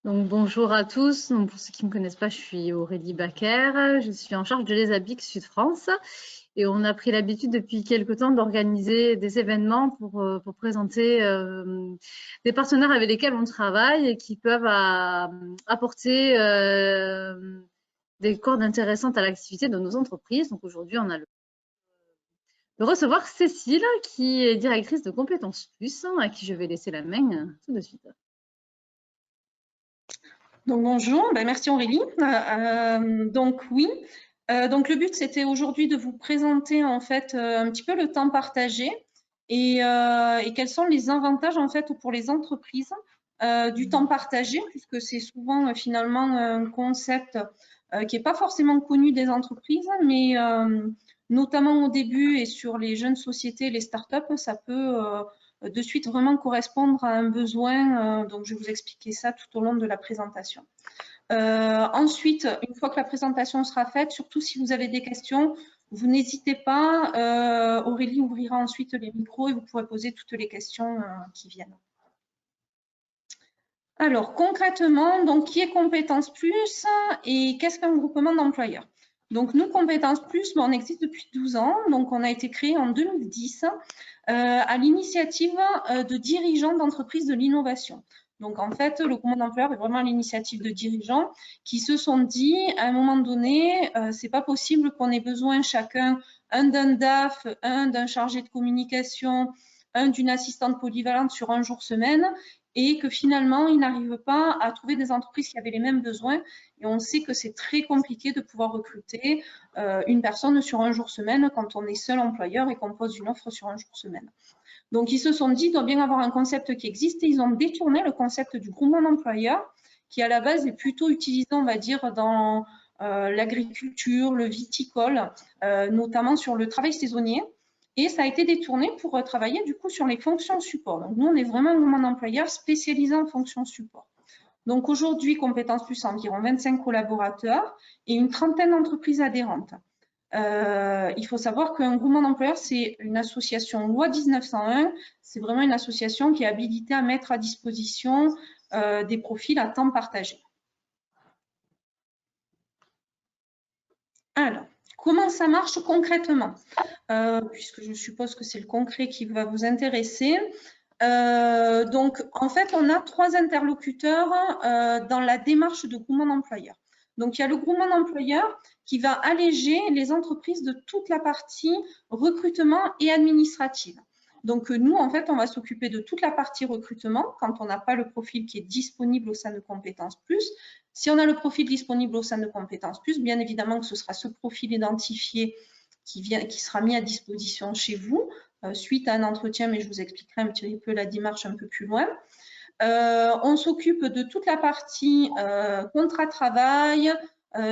Donc, bonjour à tous. Donc, pour ceux qui ne me connaissent pas, je suis Aurélie Bacquer. Je suis en charge de l'ESABIC Sud-France. Et on a pris l'habitude depuis quelques temps d'organiser des événements pour présenter des partenaires avec lesquels on travaille et qui peuvent apporter des cordes intéressantes à l'activité de nos entreprises. Donc, aujourd'hui, on a de recevoir Cécile, qui est directrice de Compétences Plus, à qui je vais laisser la main tout de suite. Donc bonjour, merci Aurélie. Donc oui, donc le but c'était aujourd'hui de vous présenter en fait un petit peu le temps partagé et quels sont les avantages en fait pour les entreprises du temps partagé, puisque c'est souvent finalement un concept qui n'est pas forcément connu des entreprises, mais notamment au début et sur les jeunes sociétés, les startups, ça peut de suite vraiment correspondre à un besoin. Donc, je vais vous expliquer ça tout au long de la présentation. Ensuite, une fois que la présentation sera faite, surtout si vous avez des questions, vous n'hésitez pas. Aurélie ouvrira ensuite les micros et vous pourrez poser toutes les questions qui viennent. Alors, concrètement, donc, qui est Compétences Plus et qu'est-ce qu'un groupement d'employeurs? Donc, nous, Compétences Plus, on existe depuis 12 ans. Donc, on a été créé en 2010 à l'initiative de dirigeants d'entreprises de l'innovation. Donc, en fait, le groupement d'employeurs est vraiment à l'initiative de dirigeants qui se sont dit, à un moment donné, c'est pas possible qu'on ait besoin chacun, un d'un DAF, un d'un chargé de communication, un d'une assistante polyvalente sur un jour semaine, et que finalement, ils n'arrivent pas à trouver des entreprises qui avaient les mêmes besoins. Et on sait que c'est très compliqué de pouvoir recruter une personne sur un jour semaine quand on est seul employeur et qu'on pose une offre sur un jour semaine. Donc, ils se sont dit, il doit bien avoir un concept qui existe, et ils ont détourné le concept du groupement d'employeurs, qui à la base est plutôt utilisé, on va dire, dans l'agriculture, le viticole, notamment sur le travail saisonnier. Et ça a été détourné pour travailler du coup sur les fonctions support. Donc, nous, on est vraiment un groupement d'employeurs spécialisé en fonctions support. Donc, aujourd'hui, Compétences Plus, environ 25 collaborateurs et une trentaine d'entreprises adhérentes. Il faut savoir qu'un groupement d'employeurs, c'est une association loi 1901. C'est vraiment une association qui est habilitée à mettre à disposition des profils à temps partagé. Alors, comment ça marche concrètement? Puisque je suppose que c'est le concret qui va vous intéresser. Donc, en fait, on a 3 interlocuteurs dans la démarche de groupement d'employeurs. Donc, il y a le groupement d'employeurs qui va alléger les entreprises de toute la partie recrutement et administrative. Donc, nous, en fait, on va s'occuper de toute la partie recrutement quand on n'a pas le profil qui est disponible au sein de Compétences Plus. Si on a le profil disponible au sein de Compétences Plus, bien évidemment que ce sera ce profil identifié qui sera mis à disposition chez vous suite à un entretien, mais je vous expliquerai un petit peu la démarche un peu plus loin. On s'occupe de toute la partie contrat de travail,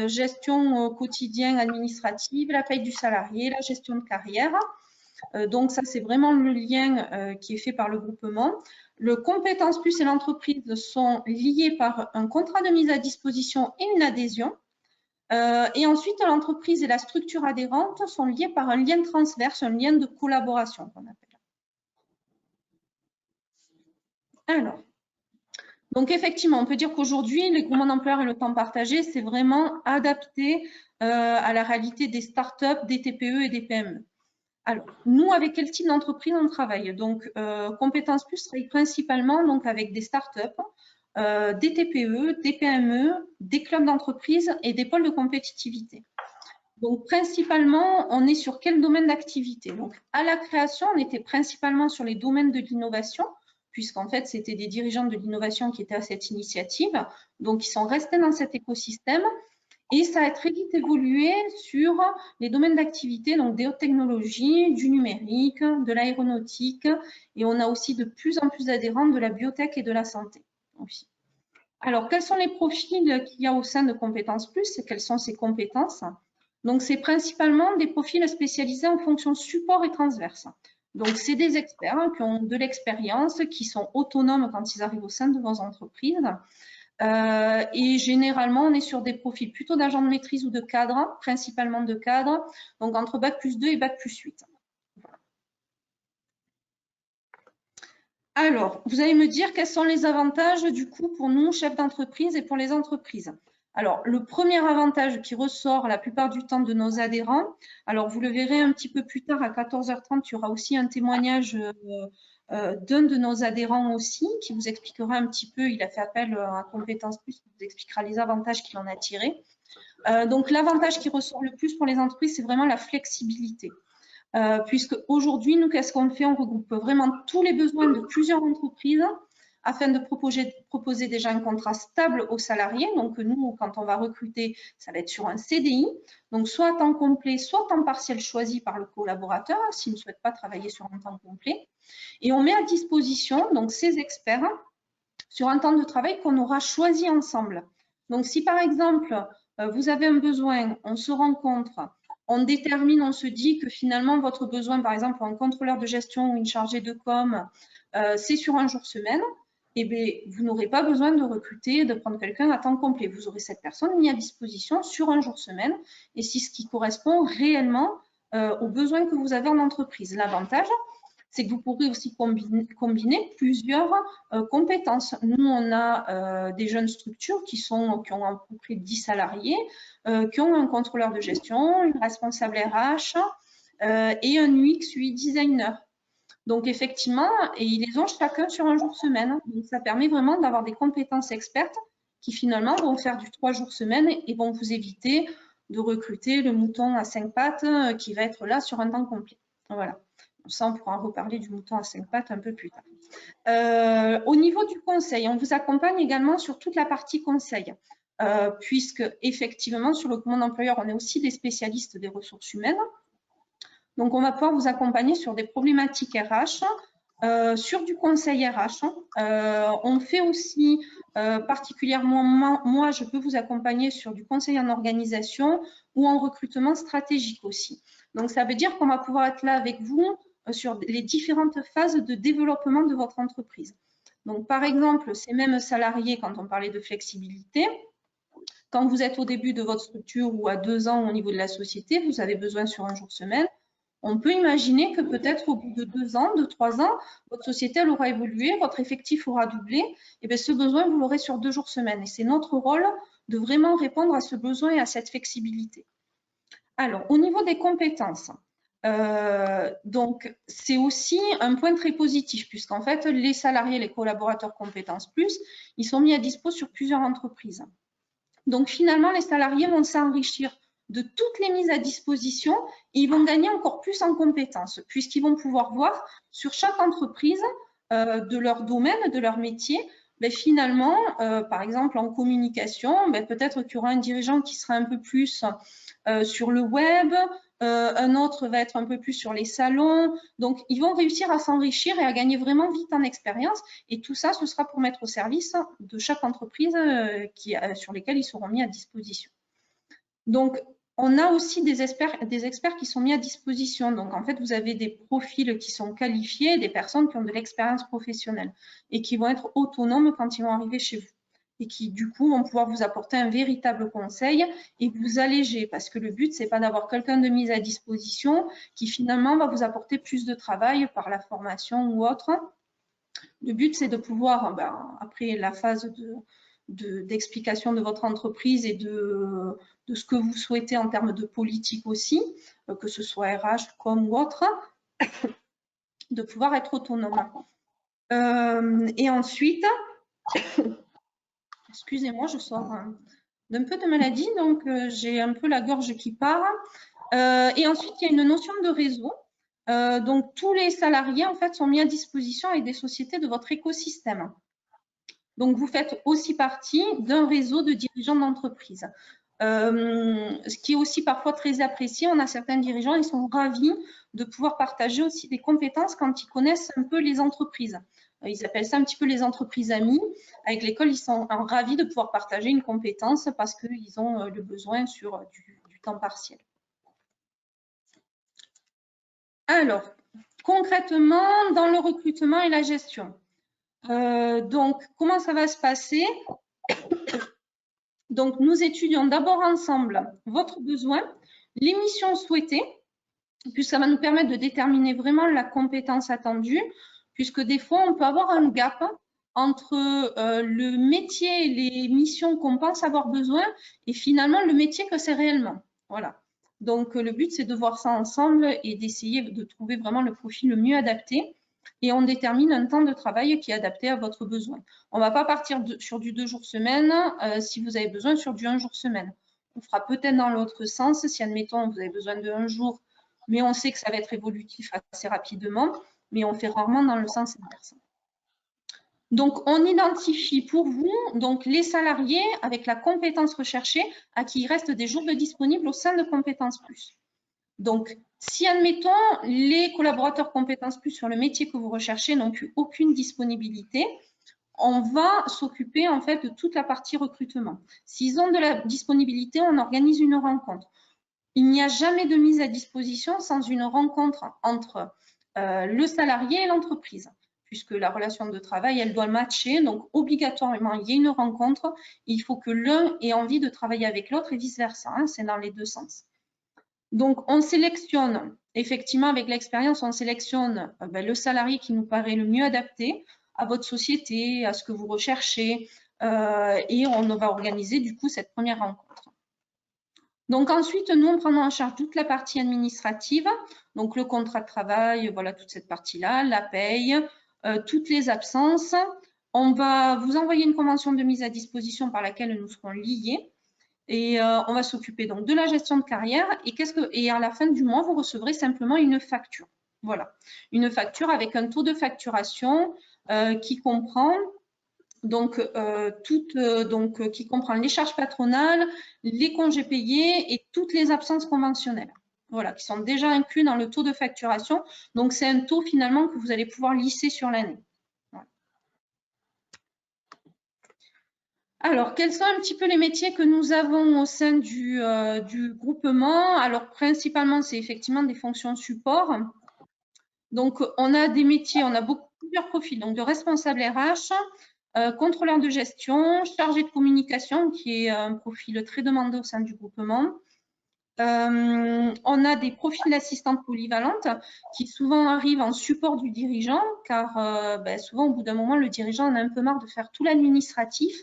gestion quotidienne administrative, la paie du salarié, la gestion de carrière. Donc ça, c'est vraiment le lien qui est fait par le groupement. Le Compétences Plus et l'entreprise sont liés par un contrat de mise à disposition et une adhésion. Et ensuite, l'entreprise et la structure adhérente sont liées par un lien transverse, un lien de collaboration qu'on appelle. Alors, donc effectivement, on peut dire qu'aujourd'hui, les groupements d'employeurs et le temps partagé, c'est vraiment adapté à la réalité des startups, des TPE et des PME. Alors, nous, avec quel type d'entreprise on travaille? Donc, Compétences Plus travaille principalement donc, avec des startups, des TPE, des PME, des clubs d'entreprise et des pôles de compétitivité. Donc, principalement, on est sur quel domaine d'activité? Donc, à la création, on était principalement sur les domaines de l'innovation, puisqu'en fait, c'était des dirigeants de l'innovation qui étaient à cette initiative. Donc, ils sont restés dans cet écosystème. Et ça a très vite évolué sur les domaines d'activité, donc des hautes technologies, du numérique, de l'aéronautique, et on a aussi de plus en plus d'adhérents de la biotech et de la santé aussi. Alors, quels sont les profils qu'il y a au sein de Compétences Plus et quelles sont ces compétences? Donc, c'est principalement des profils spécialisés en fonctions support et transverse. Donc, c'est des experts qui ont de l'expérience, qui sont autonomes quand ils arrivent au sein de vos entreprises. Et généralement, on est sur des profils plutôt d'agents de maîtrise ou de cadres, principalement de cadres, donc entre Bac+2 et Bac+8. Voilà. Alors, vous allez me dire quels sont les avantages du coup pour nous, chefs d'entreprise et pour les entreprises. Alors, le premier avantage qui ressort la plupart du temps de nos adhérents, alors vous le verrez un petit peu plus tard à 14h30, il y aura aussi un témoignage d'un de nos adhérents aussi qui vous expliquera un petit peu, il a fait appel à Compétences Plus, qui vous expliquera les avantages qu'il en a tirés. Donc, l'avantage qui ressort le plus pour les entreprises, c'est vraiment la flexibilité. Puisque aujourd'hui, nous, qu'est-ce qu'on fait? On regroupe vraiment tous les besoins de plusieurs entreprises afin de proposer déjà un contrat stable aux salariés. Donc, nous, quand on va recruter, ça va être sur un CDI, donc soit à temps complet, soit temps partiel choisi par le collaborateur, s'il ne souhaite pas travailler sur un temps complet. Et on met à disposition donc ces experts sur un temps de travail qu'on aura choisi ensemble. Donc, si par exemple, vous avez un besoin, on se rencontre, on détermine, on se dit que finalement, votre besoin, par exemple, un contrôleur de gestion ou une chargée de com, c'est sur un jour semaine, eh bien, vous n'aurez pas besoin de recruter, de prendre quelqu'un à temps complet. Vous aurez cette personne mise à disposition sur un jour semaine et c'est ce qui correspond réellement aux besoins que vous avez en entreprise. L'avantage, c'est que vous pourrez aussi combiner plusieurs compétences. Nous, on a des jeunes structures qui ont à peu près 10 salariés, qui ont un contrôleur de gestion, une responsable RH et un UX, UI designer. Donc, effectivement, et ils les ont chacun sur un jour semaine. Donc, ça permet vraiment d'avoir des compétences expertes qui, finalement, vont faire du 3 jours semaine et vont vous éviter de recruter le mouton à 5 pattes qui va être là sur un temps complet. Voilà. Ça, on pourra en reparler du mouton à 5 pattes un peu plus tard. Au niveau du conseil, on vous accompagne également sur toute la partie conseil, puisque effectivement, sur le commande employeur, on est aussi des spécialistes des ressources humaines. Donc, on va pouvoir vous accompagner sur des problématiques RH, sur du conseil RH. On fait aussi particulièrement, moi, je peux vous accompagner sur du conseil en organisation ou en recrutement stratégique aussi. Donc, ça veut dire qu'on va pouvoir être là avec vous sur les différentes phases de développement de votre entreprise. Donc, par exemple, ces mêmes salariés, quand on parlait de flexibilité, quand vous êtes au début de votre structure ou à 2 ans au niveau de la société, vous avez besoin sur un jour semaine. On peut imaginer que peut-être au bout de 2 ans, de 3 ans, votre société elle aura évolué, votre effectif aura doublé, et bien ce besoin, vous l'aurez sur 2 jours semaine. Et c'est notre rôle de vraiment répondre à ce besoin et à cette flexibilité. Alors, au niveau des compétences, donc c'est aussi un point très positif, puisqu'en fait, les salariés, les collaborateurs Compétences Plus, ils sont mis à dispo sur plusieurs entreprises. Donc finalement, les salariés vont s'enrichir de toutes les mises à disposition et ils vont gagner encore plus en compétences puisqu'ils vont pouvoir voir sur chaque entreprise de leur domaine, de leur métier, ben finalement, par exemple en communication, ben peut-être qu'il y aura un dirigeant qui sera un peu plus sur le web, un autre va être un peu plus sur les salons. Donc, ils vont réussir à s'enrichir et à gagner vraiment vite en expérience. Et tout ça, ce sera pour mettre au service de chaque entreprise sur lesquelles ils seront mis à disposition. Donc, on a aussi des experts qui sont mis à disposition. Donc, en fait, vous avez des profils qui sont qualifiés, des personnes qui ont de l'expérience professionnelle et qui vont être autonomes quand ils vont arriver chez vous et qui, du coup, vont pouvoir vous apporter un véritable conseil et vous alléger parce que le but, c'est pas d'avoir quelqu'un de mis à disposition qui, finalement, va vous apporter plus de travail par la formation ou autre. Le but, c'est de pouvoir, après la phase d'explication de votre entreprise et de ce que vous souhaitez en termes de politique aussi, que ce soit RH, com ou autre, de pouvoir être autonome. Et ensuite, excusez-moi, je sors d'un peu de maladie, donc j'ai un peu la gorge qui part. Et ensuite, il y a une notion de réseau. Donc, tous les salariés, en fait, sont mis à disposition avec des sociétés de votre écosystème. Donc, vous faites aussi partie d'un réseau de dirigeants d'entreprise. Ce qui est aussi parfois très apprécié, on a certains dirigeants, ils sont ravis de pouvoir partager aussi des compétences quand ils connaissent un peu les entreprises. Ils appellent ça un petit peu les entreprises amies, avec lesquelles ils sont ravis de pouvoir partager une compétence parce qu'ils ont le besoin sur du temps partiel. Alors, concrètement, dans le recrutement et la gestion. Donc, comment ça va se passer? Donc, nous étudions d'abord ensemble votre besoin, les missions souhaitées, puisque ça va nous permettre de déterminer vraiment la compétence attendue, puisque des fois, on peut avoir un gap entre le métier et les missions qu'on pense avoir besoin et finalement le métier que c'est réellement. Voilà. Donc, le but, c'est de voir ça ensemble et d'essayer de trouver vraiment le profil le mieux adapté. Et on détermine un temps de travail qui est adapté à votre besoin. On ne va pas partir sur du 2 jours semaine si vous avez besoin sur du 1 jour semaine. On fera peut-être dans l'autre sens si, admettons, vous avez besoin de 1 jour, mais on sait que ça va être évolutif assez rapidement, mais on fait rarement dans le sens inverse. Donc, on identifie pour vous donc, les salariés avec la compétence recherchée à qui il reste des jours de disponibles au sein de Compétences Plus. Donc, si, admettons, les collaborateurs Compétences Plus sur le métier que vous recherchez n'ont plus aucune disponibilité, on va s'occuper en fait de toute la partie recrutement. S'ils ont de la disponibilité, on organise une rencontre. Il n'y a jamais de mise à disposition sans une rencontre entre le salarié et l'entreprise, puisque la relation de travail, elle doit matcher. Donc, obligatoirement, il y a une rencontre. Il faut que l'un ait envie de travailler avec l'autre et vice-versa. Hein, c'est dans les deux sens. Donc, on sélectionne, effectivement, avec l'expérience, on sélectionne le salarié qui nous paraît le mieux adapté à votre société, à ce que vous recherchez, et on va organiser du coup cette première rencontre. Donc ensuite, nous, on prend en charge toute la partie administrative, donc le contrat de travail, voilà toute cette partie-là, la paye, toutes les absences. On va vous envoyer une convention de mise à disposition par laquelle nous serons liés et on va s'occuper donc de la gestion de carrière et à la fin du mois, vous recevrez simplement une facture. Voilà, une facture avec un taux de facturation qui comprend donc, qui comprend les charges patronales, les congés payés et toutes les absences conventionnelles. Voilà, qui sont déjà inclus dans le taux de facturation. Donc, c'est un taux finalement que vous allez pouvoir lisser sur l'année. Voilà. Alors, quels sont un petit peu les métiers que nous avons au sein du groupement? Alors, principalement, c'est effectivement des fonctions support. Donc, on a des métiers, on a plusieurs profils, donc de responsable RH, contrôleur de gestion, chargé de communication, qui est un profil très demandé au sein du groupement. On a des profils d'assistantes polyvalentes qui souvent arrivent en support du dirigeant, car souvent, au bout d'un moment, le dirigeant en a un peu marre de faire tout l'administratif.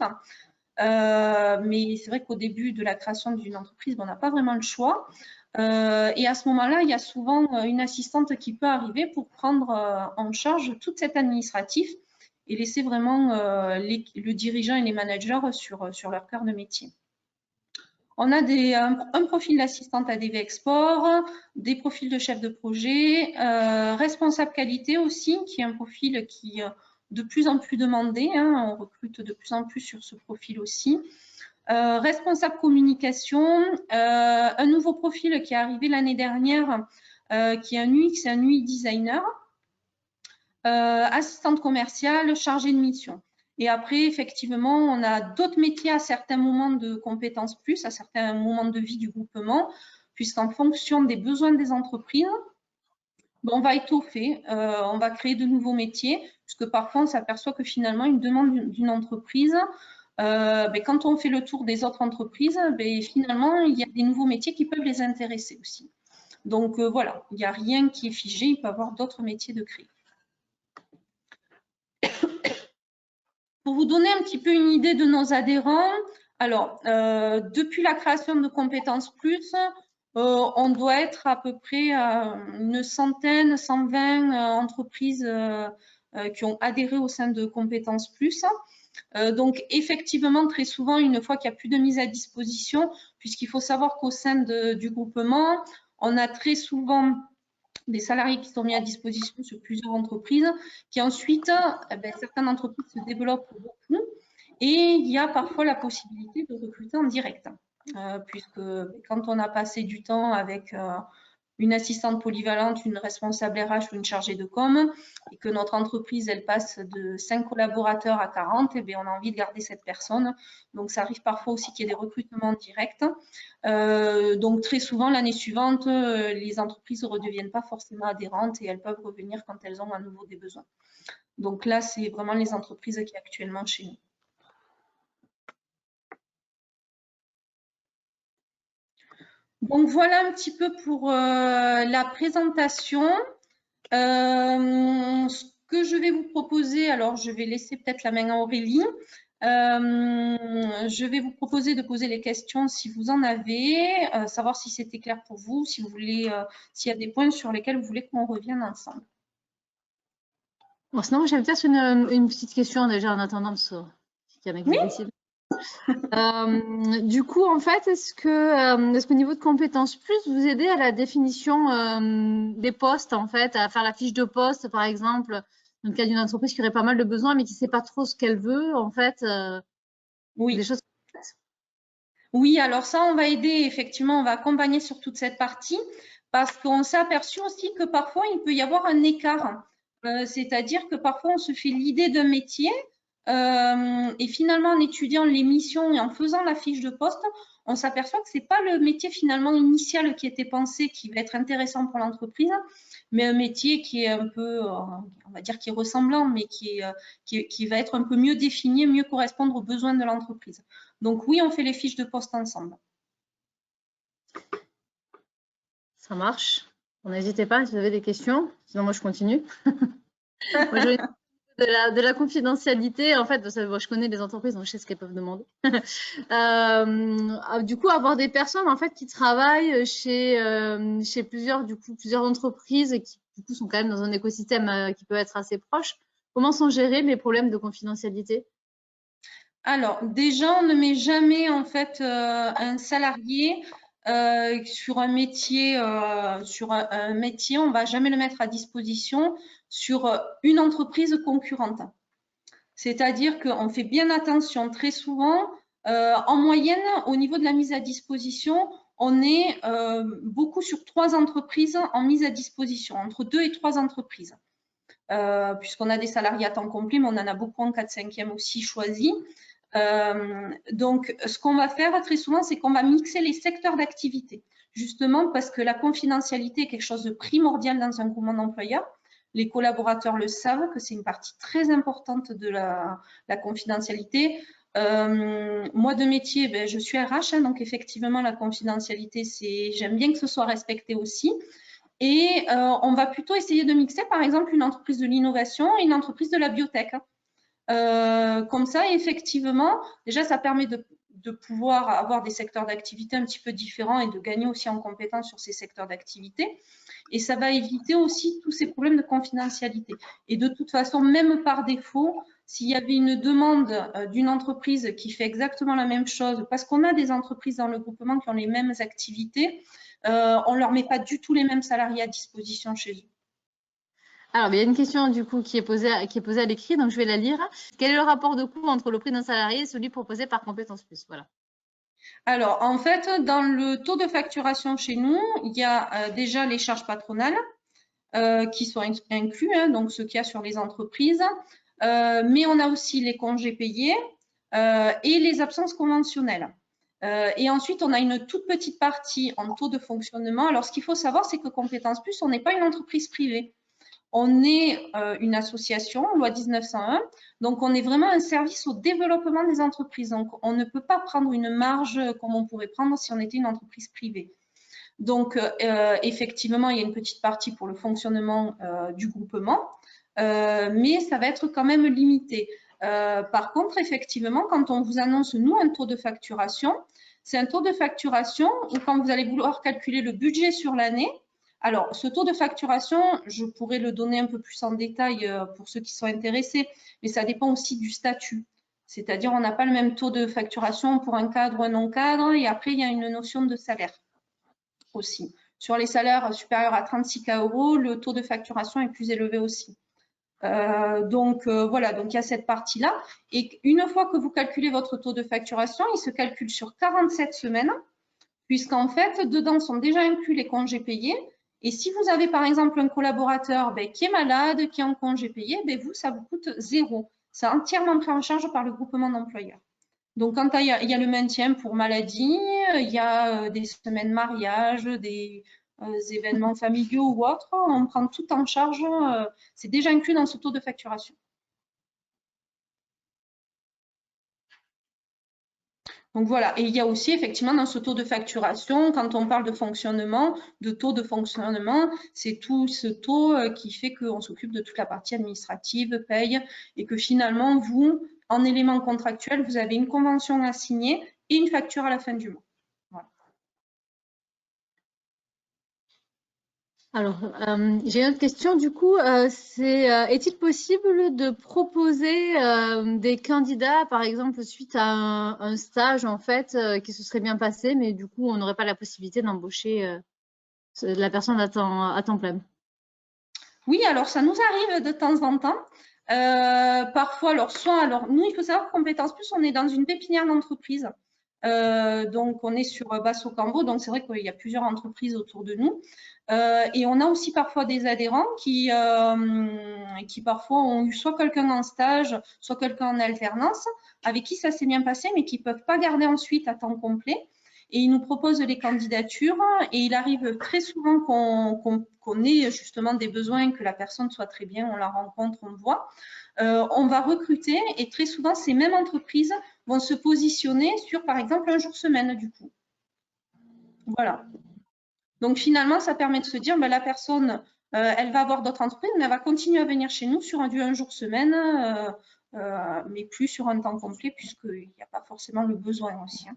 Mais c'est vrai qu'au début de la création d'une entreprise, on n'a pas vraiment le choix. Et à ce moment-là, il y a souvent une assistante qui peut arriver pour prendre en charge toute cette administratif et laisser vraiment le dirigeant et les managers sur leur cœur de métier. On a un profil d'assistante ADV Export, des profils de chef de projet, responsable qualité aussi, qui est un profil qui est de plus en plus demandé. Hein, on recrute de plus en plus sur ce profil aussi. Responsable communication, un nouveau profil qui est arrivé l'année dernière, qui est un UX et un UI designer, assistante commerciale, chargée de mission. Et après, effectivement, on a d'autres métiers à certains moments de compétences plus, à certains moments de vie du groupement, puisqu'en fonction des besoins des entreprises, on va étoffer, on va créer de nouveaux métiers, puisque parfois on s'aperçoit que finalement, une demande d'une entreprise, quand on fait le tour des autres entreprises, finalement, il y a des nouveaux métiers qui peuvent les intéresser aussi. Donc voilà, il n'y a rien qui est figé, il peut y avoir d'autres métiers de créer. Pour vous donner un petit peu une idée de nos adhérents, alors, depuis la création de Compétences Plus, on doit être à peu près une centaine, 120 entreprises qui ont adhéré au sein de Compétences Plus. Donc, effectivement, très souvent, une fois qu'il n'y a plus de mise à disposition, puisqu'il faut savoir qu'au sein du groupement, on a très souvent des salariés qui sont mis à disposition sur plusieurs entreprises, qui ensuite, certaines entreprises se développent beaucoup et il y a parfois la possibilité de recruter en direct, puisque quand on a passé du temps avec une assistante polyvalente, une responsable RH ou une chargée de com, et que notre entreprise, elle passe de 5 collaborateurs à 40, et on a envie de garder cette personne. Donc, ça arrive parfois aussi qu'il y ait des recrutements directs. Donc, très souvent, l'année suivante, les entreprises ne redeviennent pas forcément adhérentes et elles peuvent revenir quand elles ont à nouveau des besoins. Donc là, c'est vraiment les entreprises qui sont actuellement chez nous. Donc, voilà un petit peu pour la présentation. Ce que je vais vous proposer, alors je vais laisser peut-être la main à Aurélie. Je vais vous proposer de poser les questions si vous en avez, savoir si c'était clair pour vous, si vous voulez, s'il y a des points sur lesquels vous voulez qu'on revienne ensemble. Bon, sinon, j'avais peut-être une petite question déjà en attendant, parce qu'il y en a qui Oui. se décident. Du coup, en fait, est-ce qu'au niveau de compétences plus, vous aidez à la définition des postes, en fait, à faire la fiche de poste, par exemple, dans le cas d'une entreprise qui aurait pas mal de besoins, mais qui ne sait pas trop ce qu'elle veut, en fait, Oui. des choses. Oui, alors ça, on va aider, effectivement, on va accompagner sur toute cette partie parce qu'on s'est aperçu aussi que parfois, il peut y avoir un écart. C'est-à-dire que parfois, on se fait l'idée d'un métier et finalement, en étudiant les missions et en faisant la fiche de poste, on s'aperçoit que c'est pas le métier finalement initial qui était pensé qui va être intéressant pour l'entreprise, mais un métier qui est un peu, on va dire, qui est ressemblant, mais qui va être un peu mieux défini, mieux correspondre aux besoins de l'entreprise. Donc oui, on fait les fiches de poste ensemble. Ça marche. N'hésitez pas si vous avez des questions. Sinon, moi, je continue. Moi, j'aurais de la confidentialité. En fait, je connais les entreprises, donc je sais ce qu'elles peuvent demander. Du coup, avoir des personnes en fait qui travaillent chez plusieurs entreprises et qui du coup sont quand même dans un écosystème qui peut être assez proche. Comment sont gérés les problèmes de confidentialité? Alors, déjà, on ne met jamais en fait un salarié sur un métier, on va jamais le mettre à disposition sur une entreprise concurrente. C'est-à-dire qu'on fait bien attention très souvent. En moyenne, au niveau de la mise à disposition, on est beaucoup sur 3 entreprises en mise à disposition, entre 2 et 3 entreprises. Puisqu'on a des salariés à temps complet, mais on en a beaucoup en 4/5e aussi choisis. Donc, ce qu'on va faire très souvent, c'est qu'on va mixer les secteurs d'activité, justement parce que la confidentialité est quelque chose de primordial dans un groupement d'employeurs. Les collaborateurs le savent, que c'est une partie très importante de la confidentialité. Moi, de métier, ben, je suis RH, hein, donc effectivement, la confidentialité, j'aime bien que ce soit respecté aussi. Et on va plutôt essayer de mixer, par exemple, une entreprise de l'innovation et une entreprise de la biotech. Comme ça, effectivement, déjà, ça permet de pouvoir avoir des secteurs d'activité un petit peu différents et de gagner aussi en compétences sur ces secteurs d'activité. Et ça va éviter aussi tous ces problèmes de confidentialité. Et de toute façon, même par défaut, s'il y avait une demande d'une entreprise qui fait exactement la même chose, parce qu'on a des entreprises dans le groupement qui ont les mêmes activités, on ne leur met pas du tout les mêmes salariés à disposition chez eux. Alors, il y a une question du coup qui est posée à l'écrit, donc je vais la lire. Quel est le rapport de coût entre le prix d'un salarié et celui proposé par Compétences Plus? Voilà. Alors, en fait, dans le taux de facturation chez nous, il y a déjà les charges patronales qui sont inclus, hein, donc ce qu'il y a sur les entreprises, mais on a aussi les congés payés et les absences conventionnelles. Et ensuite, on a une toute petite partie en taux de fonctionnement. Alors, ce qu'il faut savoir, c'est que Compétences Plus, on n'est pas une entreprise privée. On est une association, loi 1901, donc on est vraiment un service au développement des entreprises. Donc, on ne peut pas prendre une marge comme on pourrait prendre si on était une entreprise privée. Donc, effectivement, il y a une petite partie pour le fonctionnement du groupement, mais ça va être quand même limité. Par contre, effectivement, quand on vous annonce, nous, un taux de facturation, c'est un taux de facturation où quand vous allez vouloir calculer le budget sur l'année, alors, ce taux de facturation, je pourrais le donner un peu plus en détail pour ceux qui sont intéressés, mais ça dépend aussi du statut. C'est-à-dire, on n'a pas le même taux de facturation pour un cadre ou un non-cadre, et après, il y a une notion de salaire aussi. Sur les salaires supérieurs à 36K €, le taux de facturation est plus élevé aussi. Voilà, donc il y a cette partie-là. Et une fois que vous calculez votre taux de facturation, il se calcule sur 47 semaines, puisqu'en fait, dedans sont déjà inclus les congés payés. Et si vous avez par exemple un collaborateur qui est malade, qui est en congé payé, vous, ça vous coûte 0. C'est entièrement pris en charge par le groupement d'employeurs. Donc, quand il y a le maintien pour maladie, il y a des semaines mariage, des événements familiaux ou autres, on prend tout en charge. C'est déjà inclus dans ce taux de facturation. Donc voilà, et il y a aussi effectivement dans ce taux de facturation, quand on parle de fonctionnement, de taux de fonctionnement, c'est tout ce taux qui fait qu'on s'occupe de toute la partie administrative, paye, et que finalement, vous, en élément contractuel, vous avez une convention à signer et une facture à la fin du mois. Voilà. Alors, j'ai une autre question du coup, est-il possible de proposer des candidats, par exemple, suite à un stage en fait qui se serait bien passé, mais du coup on n'aurait pas la possibilité d'embaucher la personne à temps plein? Oui, alors ça nous arrive de temps en temps. Parfois, alors nous, il faut savoir que Compétences Plus, on est dans une pépinière d'entreprise. Donc, on est sur Basso-Cambo, donc c'est vrai qu'il y a plusieurs entreprises autour de nous. Et on a aussi parfois des adhérents qui parfois ont eu soit quelqu'un en stage, soit quelqu'un en alternance, avec qui ça s'est bien passé, mais qui ne peuvent pas garder ensuite à temps complet. Et ils nous proposent les candidatures et il arrive très souvent qu'on ait justement des besoins, que la personne soit très bien, on la rencontre, on le voit. On va recruter et très souvent, ces mêmes entreprises vont se positionner sur, par exemple, un jour semaine du coup. Voilà. Donc finalement, ça permet de se dire, ben, la personne, elle va avoir d'autres entreprises, mais elle va continuer à venir chez nous sur un jour semaine, mais plus sur un temps complet, puisqu'il n'y a pas forcément le besoin aussi.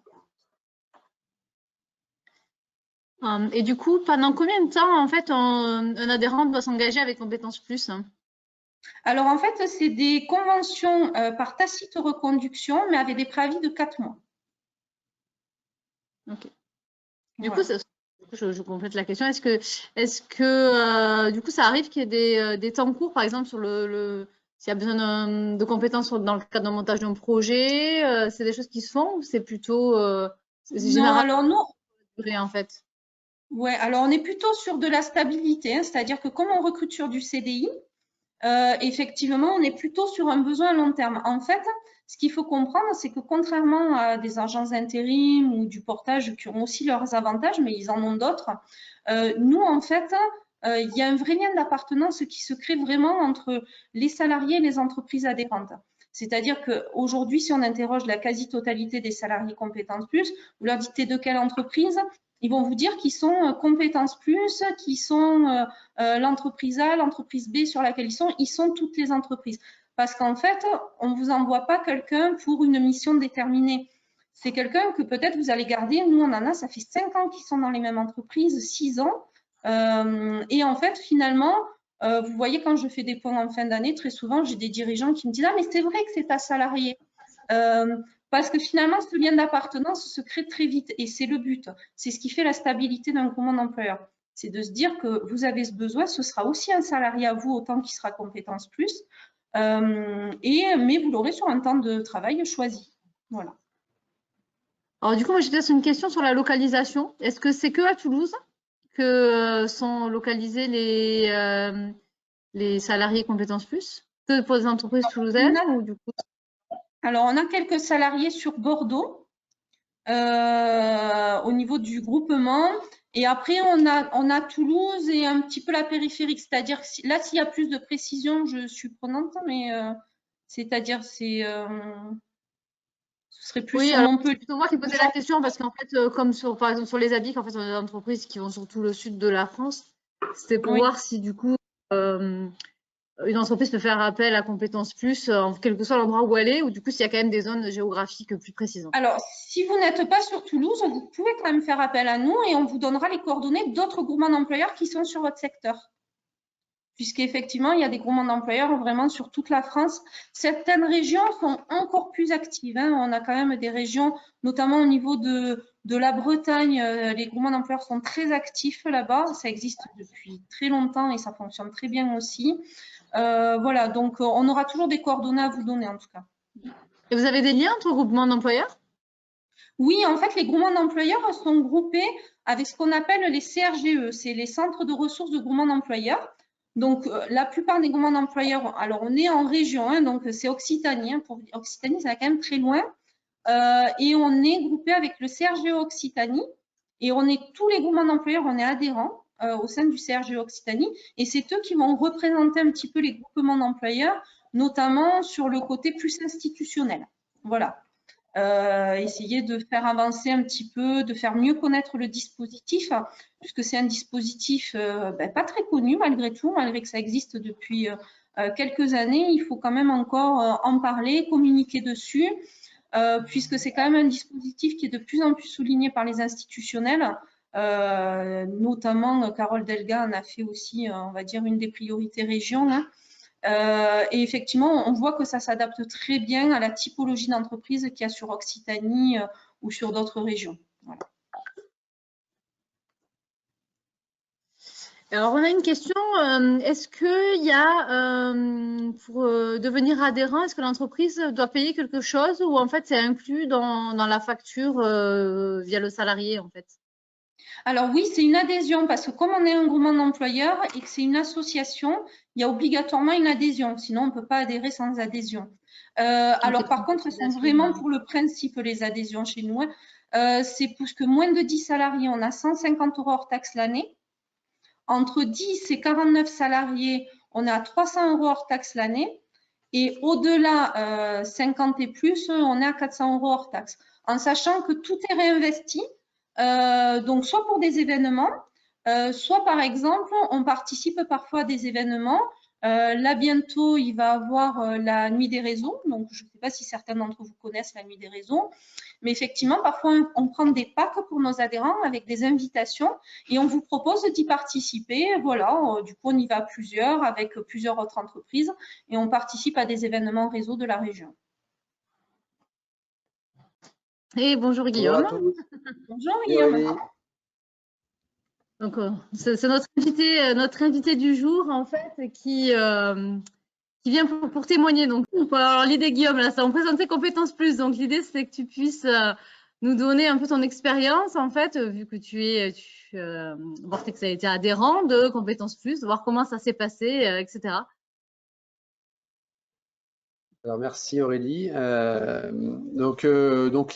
Hein. Et du coup, pendant combien de temps en fait un adhérent doit s'engager avec Compétences Plus? Alors en fait, c'est des conventions par tacite reconduction, mais avec des préavis de 4 mois. Ok. Du Voilà. coup, je complète la question. Est-ce que du coup, ça arrive qu'il y ait des temps courts, par exemple, sur s'il y a besoin de compétences dans le cadre d'un montage d'un projet, c'est des choses qui se font ou c'est plutôt, c'est Non, généralement alors nous, duré, en fait? ouais, alors on est plutôt sur de la stabilité, hein, c'est-à-dire que comme on recrute sur du CDI, effectivement, on est plutôt sur un besoin à long terme. En fait, ce qu'il faut comprendre, c'est que contrairement à des agences d'intérim ou du portage qui ont aussi leurs avantages, mais ils en ont d'autres, nous, en fait, il y a un vrai lien d'appartenance qui se crée vraiment entre les salariés et les entreprises adhérentes. C'est-à-dire qu'aujourd'hui, si on interroge la quasi-totalité des salariés Compétences Plus, vous leur dites de quelle entreprise, ils vont vous dire qu'ils sont Compétences Plus, qu'ils sont l'entreprise A, l'entreprise B sur laquelle ils sont toutes les entreprises. Parce qu'en fait, on ne vous envoie pas quelqu'un pour une mission déterminée. C'est quelqu'un que peut-être vous allez garder. Nous, on en a, ça fait 5 ans qu'ils sont dans les mêmes entreprises, 6 ans. Et en fait, finalement, vous voyez, quand je fais des points en fin d'année, très souvent, j'ai des dirigeants qui me disent « Ah, mais c'est vrai que c'est ta salarié. Parce que finalement, ce lien d'appartenance se crée très vite et c'est le but. C'est ce qui fait la stabilité d'un groupement d'employeurs. C'est de se dire que vous avez ce besoin, ce sera aussi un salarié à vous autant qu'il sera Compétences Plus, mais vous l'aurez sur un temps de travail choisi. Voilà. Alors du coup, moi, j'ai peut-être une question sur la localisation. Est-ce que c'est que à Toulouse que sont localisés les salariés Compétences Plus? Que pour les entreprises toulousaines ou du coup? Alors, on a quelques salariés sur Bordeaux au niveau du groupement. Et après, on a Toulouse et un petit peu la périphérique. C'est-à-dire que là, s'il y a plus de précision, je suis prenante, mais c'est-à-dire, ce serait plus Oui, sur alors c'est Montpellier. plutôt moi qui posais la question parce qu'en fait, comme par exemple sur les habits, en fait, on a des entreprises qui vont sur tout le sud de la France. C'était pour Oui. voir si du coup, euh, une entreprise peut faire appel à Compétences Plus, quel que soit l'endroit où elle est, ou du coup, s'il y a quand même des zones géographiques plus précises. Alors, si vous n'êtes pas sur Toulouse, vous pouvez quand même faire appel à nous et on vous donnera les coordonnées d'autres groupements d'employeurs qui sont sur votre secteur. Puisqu'effectivement, il y a des groupements d'employeurs vraiment sur toute la France. Certaines régions sont encore plus actives. Hein. On a quand même des régions, notamment au niveau de la Bretagne, les groupements d'employeurs sont très actifs là-bas. Ça existe depuis très longtemps et ça fonctionne très bien aussi. Voilà, donc on aura toujours des coordonnées à vous donner en tout cas. Et vous avez des liens entre groupements d'employeurs? Oui, en fait, les groupements d'employeurs sont groupés avec ce qu'on appelle les CRGE, c'est les centres de ressources de groupements d'employeurs. Donc, la plupart des groupements d'employeurs, alors on est en région, hein, donc c'est Occitanie. Hein, pour Occitanie, ça va quand même très loin. Et on est groupé avec le CRGE Occitanie. Et on est tous les groupements d'employeurs, on est adhérents au sein du CRGE Occitanie. Et c'est eux qui vont représenter un petit peu les groupements d'employeurs, notamment sur le côté plus institutionnel. Voilà. essayer de faire avancer un petit peu, de faire mieux connaître le dispositif, puisque c'est un dispositif pas très connu malgré tout, malgré que ça existe depuis quelques années. Il faut quand même encore en parler, communiquer dessus, puisque c'est quand même un dispositif qui est de plus en plus souligné par les institutionnels. Notamment, Carole Delga en a fait aussi, on va dire, une des priorités régions. Hein. Et effectivement, on voit que ça s'adapte très bien à la typologie d'entreprise qu'il y a sur Occitanie ou sur d'autres régions. Voilà. Alors, on a une question. Est-ce qu'il y a, pour devenir adhérent, est-ce que l'entreprise doit payer quelque chose ou en fait c'est inclus dans la facture via le salarié en fait? Alors oui, c'est une adhésion parce que comme on est un groupement d'employeurs et que c'est une association, il y a obligatoirement une adhésion. Sinon, on ne peut pas adhérer sans adhésion. Alors par contre, elles sont vraiment pour le principe, les adhésions chez nous. C'est pour que moins de 10 salariés, on a 150 € hors taxe l'année. Entre 10 et 49 salariés, on a 300 € hors taxe l'année. Et au-delà, 50 et plus, on est à 400 € hors taxe. En sachant que tout est réinvesti, donc soit pour des événements, soit par exemple, on participe parfois à des événements. Là, bientôt, il va y avoir la Nuit des réseaux. Donc, je ne sais pas si certains d'entre vous connaissent la Nuit des réseaux. Mais effectivement, parfois, on prend des packs pour nos adhérents avec des invitations et on vous propose d'y participer. Voilà, du coup, on y va plusieurs avec plusieurs autres entreprises et on participe à des événements réseau de la région. Et bonjour Guillaume. Bonjour Guillaume. Donc, c'est notre invité du jour en fait qui vient pour témoigner. Donc, alors l'idée Guillaume, là, c'est on présente tes compétences plus. Donc, l'idée c'est que tu puisses nous donner un peu ton expérience en fait, vu que Vortex a été adhérent de compétences plus, voir comment ça s'est passé, etc. Alors merci Aurélie. Donc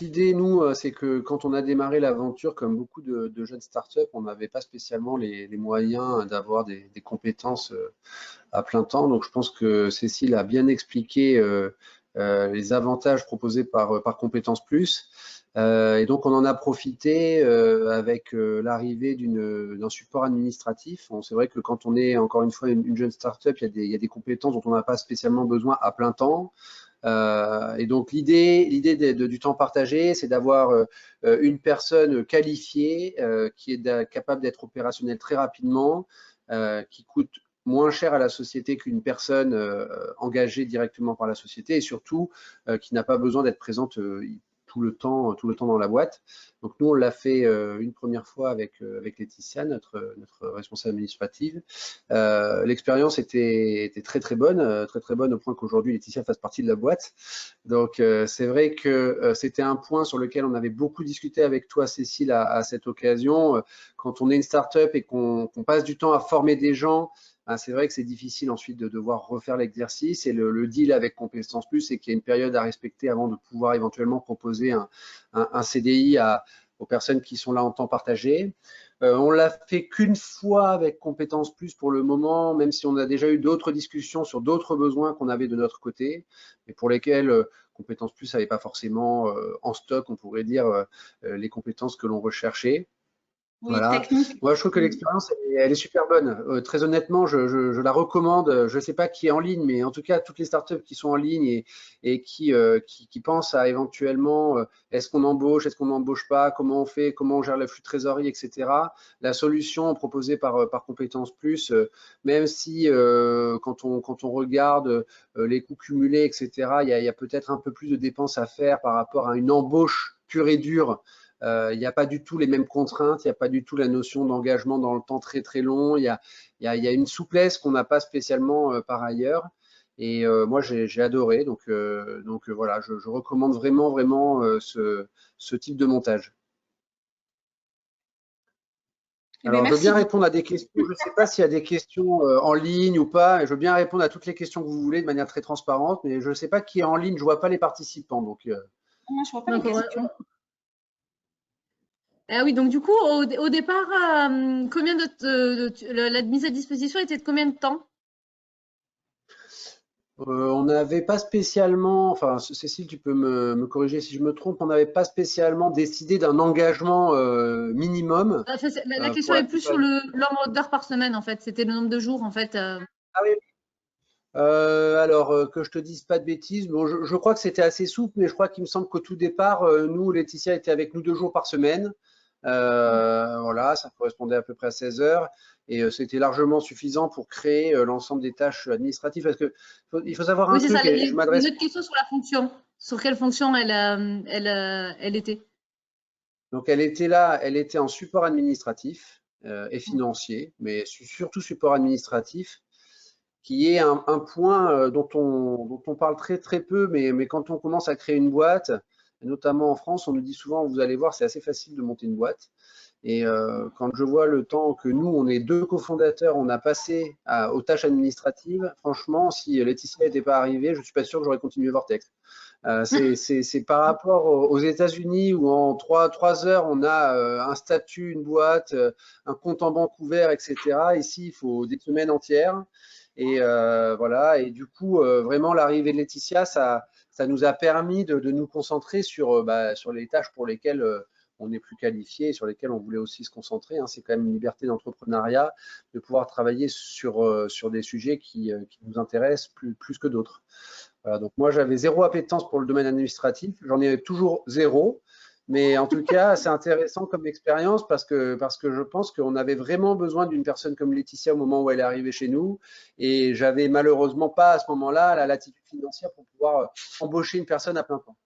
l'idée, nous, c'est que quand on a démarré l'aventure, comme beaucoup de jeunes startups, on n'avait pas spécialement les moyens d'avoir des compétences à plein temps. Donc je pense que Cécile a bien expliqué les avantages proposés par Compétences Plus. Et donc on en a profité avec l'arrivée d'un support administratif. Bon, c'est vrai que quand on est encore une fois une jeune startup, il y a des compétences dont on n'a pas spécialement besoin à plein temps. Et donc l'idée du temps partagé, c'est d'avoir une personne qualifiée qui est capable d'être opérationnelle très rapidement, qui coûte moins cher à la société qu'une personne engagée directement par la société et surtout qui n'a pas besoin d'être présente tout le temps dans la boîte. Donc nous, on l'a fait une première fois avec Laetitia, notre responsable administrative. L'expérience était très bonne au point qu'aujourd'hui Laetitia fasse partie de la boîte. Donc c'est vrai que c'était un point sur lequel on avait beaucoup discuté avec toi, Cécile, à cette occasion. Quand on est une start-up et qu'on passe du temps à former des gens, c'est vrai que c'est difficile ensuite de devoir refaire l'exercice. Et le deal avec Compétences Plus, c'est qu'il y a une période à respecter avant de pouvoir éventuellement proposer un CDI aux personnes qui sont là en temps partagé. On l'a fait qu'une fois avec Compétences Plus pour le moment, même si on a déjà eu d'autres discussions sur d'autres besoins qu'on avait de notre côté, mais pour lesquels Compétences Plus n'avait pas forcément en stock, on pourrait dire, les compétences que l'on recherchait. Oui, voilà. technique. Moi, je trouve que l'expérience, elle est super bonne. Très honnêtement, je la recommande. Je ne sais pas qui est en ligne, mais en tout cas, toutes les startups qui sont en ligne et qui pensent à éventuellement, est-ce qu'on embauche, est-ce qu'on n'embauche pas, comment on fait, comment on gère le flux de trésorerie, etc. La solution proposée par Compétences Plus, même si quand on regarde les coûts cumulés, etc., il y a peut-être un peu plus de dépenses à faire par rapport à une embauche pure et dure. Il n'y a pas du tout les mêmes contraintes, il n'y a pas du tout la notion d'engagement dans le temps très très long, il y a une souplesse qu'on n'a pas spécialement par ailleurs. Et moi, j'ai adoré. Donc voilà, je recommande vraiment ce type de montage. Alors, je veux bien répondre à des questions. Je ne sais pas s'il y a des questions en ligne ou pas. Je veux bien répondre à toutes les questions que vous voulez de manière très transparente, mais je ne sais pas qui est en ligne. Je ne vois pas les participants. Donc, moi, je ne vois pas les questions. Ah oui, donc du coup, au départ, la mise à disposition était de combien de temps? On n'avait pas spécialement, enfin Cécile, tu peux me corriger si je me trompe, on n'avait pas spécialement décidé d'un engagement minimum. La question Pour est plus sur l'accompagnement. le nombre d'heures par semaine, en fait. C'était le nombre de jours, en fait. Ah oui. Alors que je te dise pas de bêtises, bon, je crois que c'était assez souple, mais je crois qu'il me semble qu'au tout départ, nous, Laetitia était avec nous 2 jours par semaine. Voilà, ça correspondait à peu près à 16 heures et c'était largement suffisant pour créer l'ensemble des tâches administratives. Parce que il faut savoir un Oui, c'est ça. truc, et je m'adresse. Une autre question sur la fonction. Sur quelle fonction elle était? Donc elle était là, elle était en support administratif et financier, mais surtout support administratif, qui est un point dont on parle très très peu, mais quand on commence à créer une boîte, notamment en France, on nous dit souvent, vous allez voir, c'est assez facile de monter une boîte. Et quand je vois le temps que nous, on est 2 cofondateurs, on a passé aux tâches administratives, franchement, si Laetitia n'était pas arrivée, je ne suis pas sûr que j'aurais continué Vortex. C'est par rapport aux États-Unis où en 3 heures, on a un statut, une boîte, un compte en banque ouvert, etc. Ici, il faut des semaines entières. Et voilà. Et du coup, vraiment, l'arrivée de Laetitia, ça nous a permis de nous concentrer sur les tâches pour lesquelles on est plus qualifié et sur lesquelles on voulait aussi se concentrer. Hein. C'est quand même une liberté d'entrepreneuriat de pouvoir travailler sur des sujets qui nous intéressent plus que d'autres. Voilà, donc moi, j'avais zéro appétence pour le domaine administratif. J'en ai toujours zéro. Mais en tout cas, c'est intéressant comme expérience parce que je pense qu'on avait vraiment besoin d'une personne comme Laetitia au moment où elle est arrivée chez nous. Et j'avais malheureusement pas à ce moment-là la latitude financière pour pouvoir embaucher une personne à plein temps.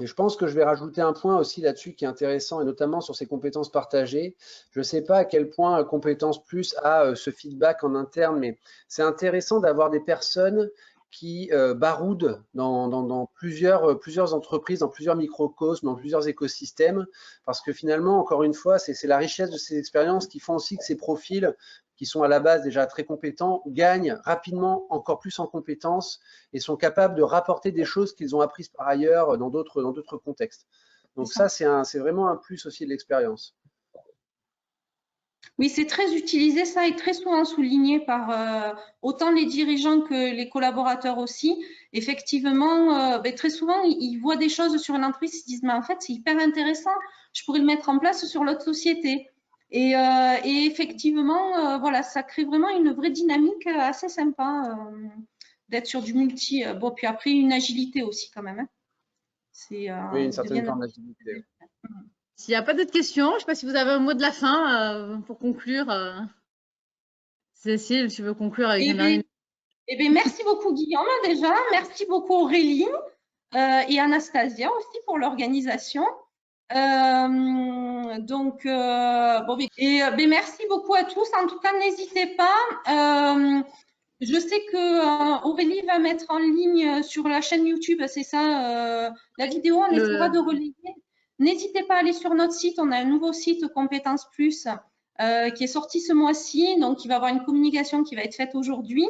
Et je pense que je vais rajouter un point aussi là-dessus qui est intéressant, et notamment sur ces compétences partagées. Je ne sais pas à quel point Compétences Plus a ce feedback en interne, mais c'est intéressant d'avoir des personnes qui baroudent dans plusieurs entreprises, dans plusieurs microcosmes, dans plusieurs écosystèmes, parce que finalement, encore une fois, c'est la richesse de ces expériences qui font aussi que ces profils, qui sont à la base déjà très compétents, gagnent rapidement encore plus en compétences et sont capables de rapporter des choses qu'ils ont apprises par ailleurs dans d'autres contextes. Donc ça, c'est vraiment un plus aussi de l'expérience. Oui, c'est très utilisé, ça est très souvent souligné par autant les dirigeants que les collaborateurs aussi. Effectivement, très souvent, ils voient des choses sur une entreprise, ils se disent, mais en fait, c'est hyper intéressant, je pourrais le mettre en place sur l'autre société. Et effectivement, voilà, ça crée vraiment une vraie dynamique assez sympa d'être sur du multi. Bon, puis après, une agilité aussi quand même. Hein. Oui, une certaine forme d'agilité. S'il n'y a pas d'autres questions, je ne sais pas si vous avez un mot de la fin pour conclure. Cécile, tu veux conclure avec un dernier? Merci beaucoup Guillaume déjà, merci beaucoup Aurélie et Anastasia aussi pour l'organisation. Merci beaucoup à tous. En tout cas, n'hésitez pas. Je sais que Aurélie va mettre en ligne sur la chaîne YouTube, c'est ça, la vidéo, on essaiera de relayer. N'hésitez pas à aller sur notre site, on a un nouveau site Compétences Plus qui est sorti ce mois-ci, donc il va y avoir une communication qui va être faite aujourd'hui.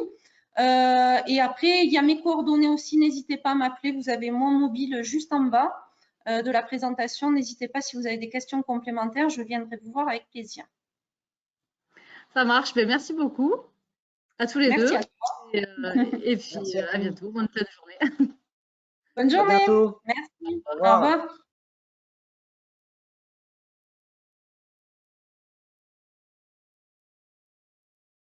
Et après, il y a mes coordonnées aussi, n'hésitez pas à m'appeler, vous avez mon mobile juste en bas de la présentation. N'hésitez pas si vous avez des questions complémentaires, je viendrai vous voir avec plaisir. Ça marche, mais merci beaucoup à tous les deux. À toi. Et puis à bientôt, bonne fin de journée. Bonne journée. À bientôt. Merci. Au revoir. Au revoir.